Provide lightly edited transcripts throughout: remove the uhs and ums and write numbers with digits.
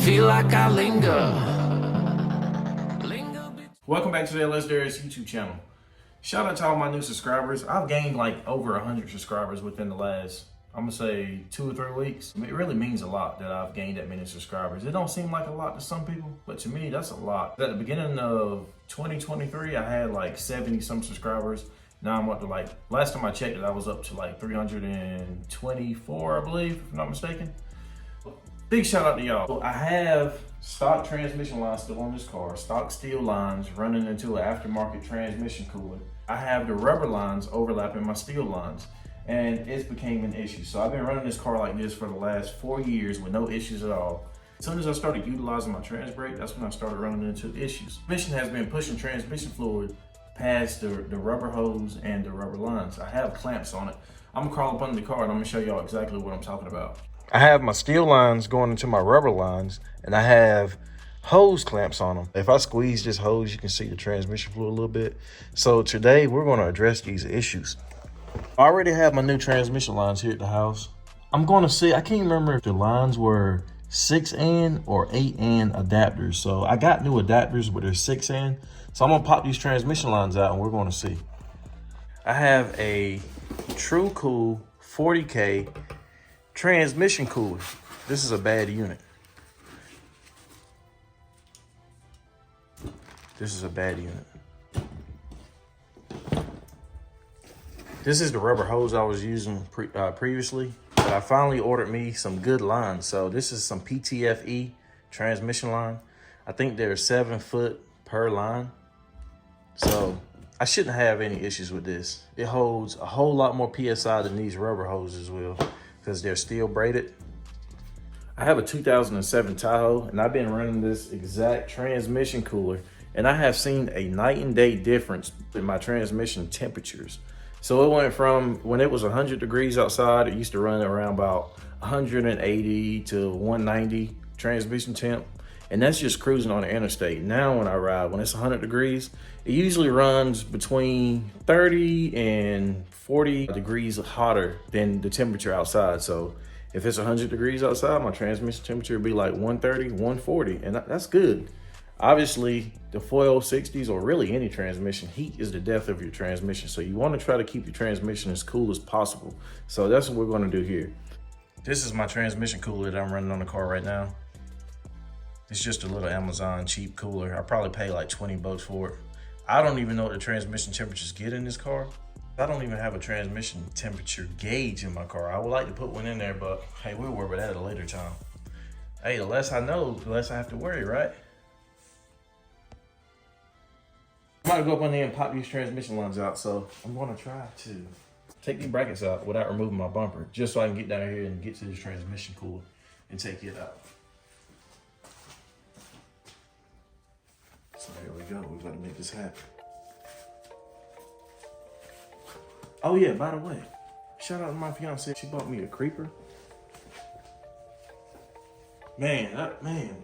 feel like I linger. Welcome back to the LS Darius YouTube channel. Shout out to all my new subscribers. I've gained like over 100 subscribers within the last, I'm gonna say 2 or 3 weeks. I mean, it really means a lot that I've gained that many subscribers. It don't seem like a lot to some people, but to me, that's a lot. At the beginning of 2023, I had like 70 some subscribers. Now I'm up to like, last time I checked it, I was up to like 324, I believe, if I'm not mistaken. Big shout out to y'all. I have stock transmission lines still on this car, stock steel lines running into an aftermarket transmission cooler. I have the rubber lines overlapping my steel lines, and it's became an issue. So I've been running this car like this for the last 4 years with no issues at all. As soon as I started utilizing my trans brake, that's when I started running into issues. Transmission has been pushing transmission fluid past the rubber hose and the rubber lines. I have clamps on it. I'm gonna crawl up under the car and I'm gonna show y'all exactly what I'm talking about. I have my steel lines going into my rubber lines, and I have hose clamps on them. If I squeeze this hose, you can see the transmission fluid a little bit. So today we're going to address these issues. I already have my new transmission lines here at the house. I'm going to see, I can't remember if the lines were 6N or 8N adapters. So I got new adapters, but they're 6N. So I'm going to pop these transmission lines out and we're going to see. I have a True Cool 40K transmission cooler. This is a bad unit. This is a bad unit. This is the rubber hose I was using previously, but I finally ordered me some good lines. So this is some PTFE transmission line. I think they're 7 foot per line. So I shouldn't have any issues with this. It holds a whole lot more PSI than these rubber hoses will, because they're steel braided. I have a 2007 Tahoe, and I've been running this exact transmission cooler, and I have seen a night and day difference in my transmission temperatures. So it went from when it was 100 degrees outside, it used to run around about 180 to 190 transmission temp, and that's just cruising on the interstate. Now when I ride, when it's 100 degrees, it usually runs between 30 and 40 degrees hotter than the temperature outside. So if it's 100 degrees outside, my transmission temperature would be like 130, 140, and that's good. Obviously, the 4060s, or really any transmission, heat is the death of your transmission. So you want to try to keep your transmission as cool as possible. So that's what we're going to do here. This is my transmission cooler that I'm running on the car right now. It's just a little Amazon cheap cooler. I probably pay like 20 bucks for it. I don't even know what the transmission temperatures get in this car. I don't even have a transmission temperature gauge in my car. I would like to put one in there, but hey, we'll worry about that at a later time. Hey, the less I know, the less I have to worry, right? I'm about to go up on there and pop these transmission lines out, so I'm gonna try to take these brackets out without removing my bumper, just so I can get down here and get to this transmission cooler and take it out. So there we go, we've got to make this happen. Oh yeah, by the way, shout out to my fiance. She bought me a creeper. Man,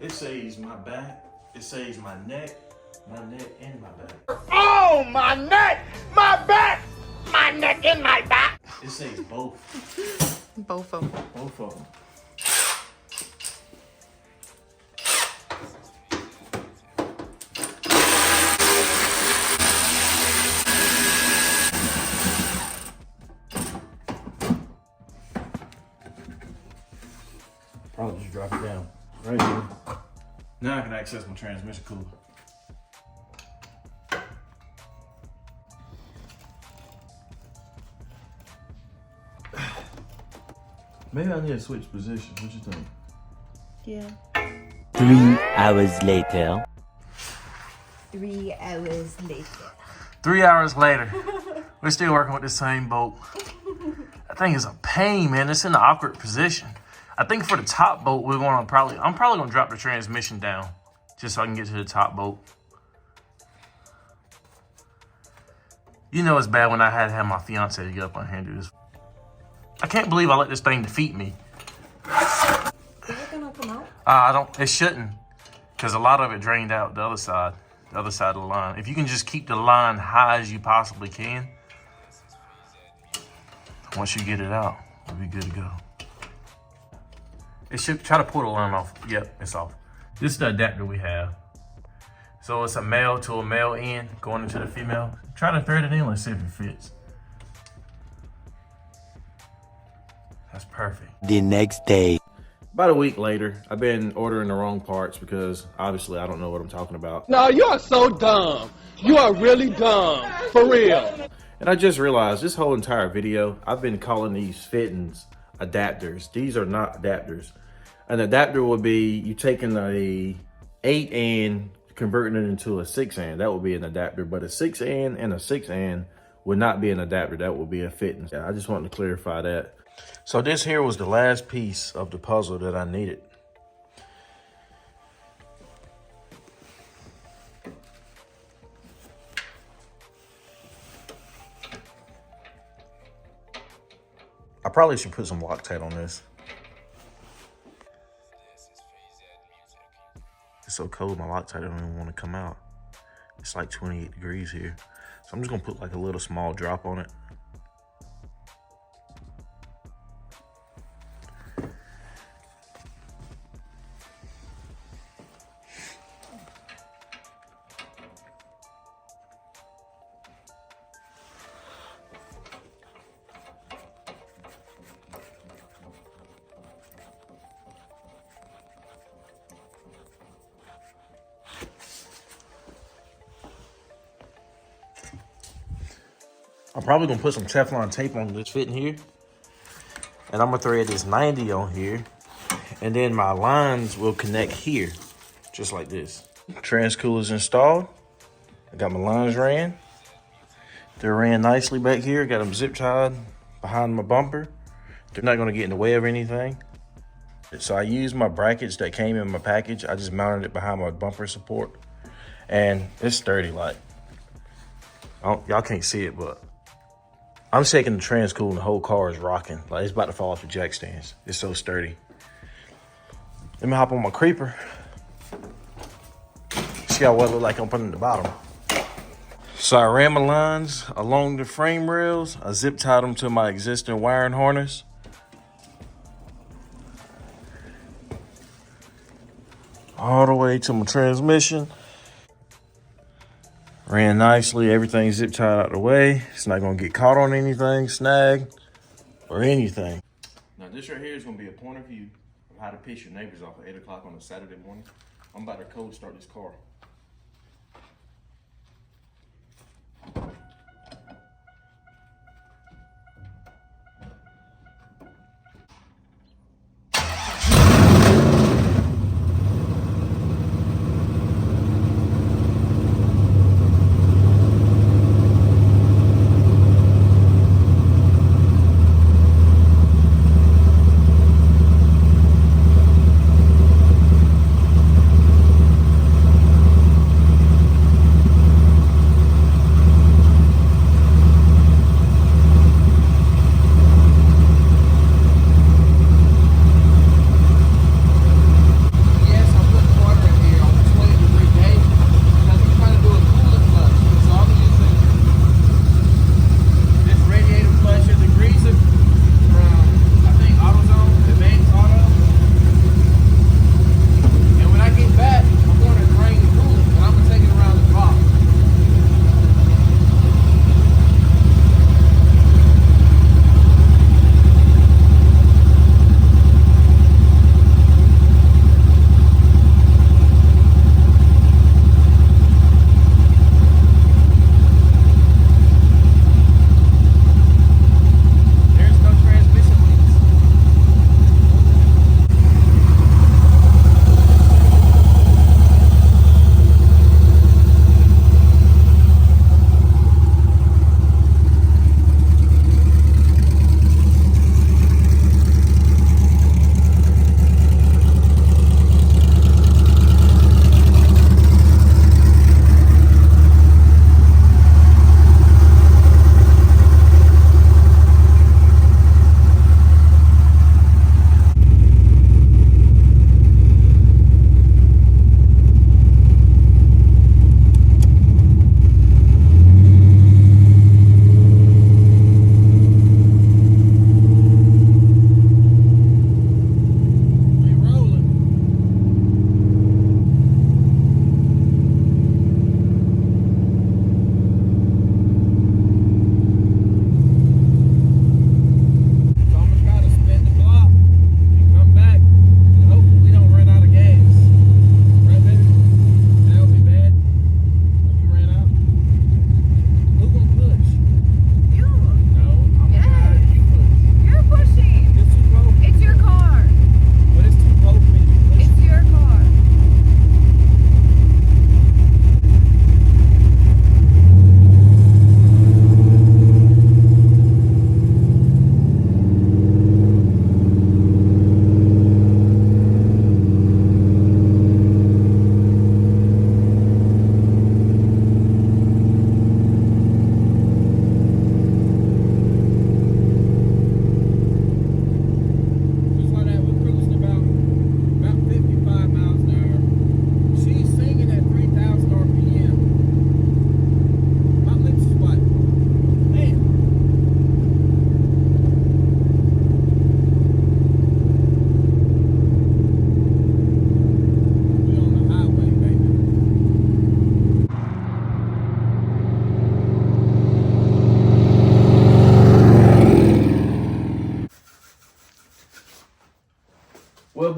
it saves my back, it saves my neck and my back. Oh, my neck, my back, my neck and my back. It saves both. Both of them. Both of them. Probably just drop it down right here. Now I can access my transmission cooler. Maybe I need to switch positions. What you think? Yeah. 3 hours later. 3 hours later. 3 hours later, we're still working with the same bolt. That thing is a pain, man. It's in an awkward position. I think for the top bolt, I'm probably gonna drop the transmission down just so I can get to the top bolt. You know it's bad when I had to have my fiance to get up on here and do this. I can't believe I let this thing defeat me. Is it gonna come out? It shouldn't, because a lot of it drained out the other side of the line. If you can just keep the line high as you possibly can, once you get it out, we'll be good to go. It should try to pull the line off. Yep, it's off. This is the adapter we have. So it's a male to a male end going into the female. Try to thread it in, let's see if it fits. That's perfect. The next day. About a week later, I've been ordering the wrong parts because obviously I don't know what I'm talking about. No, you are so dumb. You are really dumb. For real. And I just realized this whole entire video, I've been calling these fittings adapters. These are not adapters. An adapter would be you taking a 8 and converting it into a 6 and. That would be an adapter. But a 6 and a 6 and would not be an adapter. That would be a fitting. Yeah, I just wanted to clarify that. So this here was the last piece of the puzzle that I needed. I probably should put some Loctite on this. It's so cold, my Loctite don't even want to come out. It's like 28 degrees here. So I'm just gonna put like a little small drop on it. I'm probably gonna put some Teflon tape on this fitting here. And I'm gonna thread this 90 on here. And then my lines will connect here, just like this. Transcooler's installed. I got my lines ran. They're ran nicely back here. Got them zip tied behind my bumper. They're not gonna get in the way of anything. So I used my brackets that came in my package. I just mounted it behind my bumper support. And it's sturdy, like, y'all can't see it, but I'm shaking the transcool and the whole car is rocking. Like it's about to fall off the jack stands. It's so sturdy. Let me hop on my creeper. See how what it look like I'm putting the bottom. So I ran my lines along the frame rails. I zip tied them to my existing wiring harness. All the way to my transmission. Ran nicely, everything zip tied out the way. It's not gonna get caught on anything, snag, or anything. Now this right here is gonna be a point of view of how to piss your neighbors off at 8 o'clock on a Saturday morning. I'm about to cold start this car.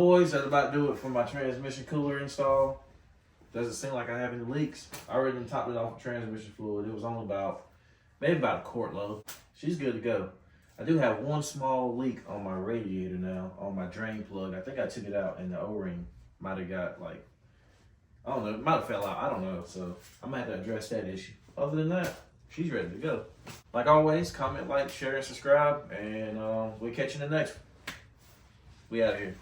boys, that's about to do it for my transmission cooler install. Doesn't seem like I have any leaks. I already topped it off with transmission fluid. It was only maybe about a quart load. She's good to go. I do have one small leak on my radiator now, on my drain plug. I think I took it out and the O-ring might have got like, I don't know, it might have fell out. I don't know. So I'm gonna have to address that issue. Other than that, she's ready to go. Like always, comment, like, share, and subscribe. And we'll catch you in the next one. We out of here.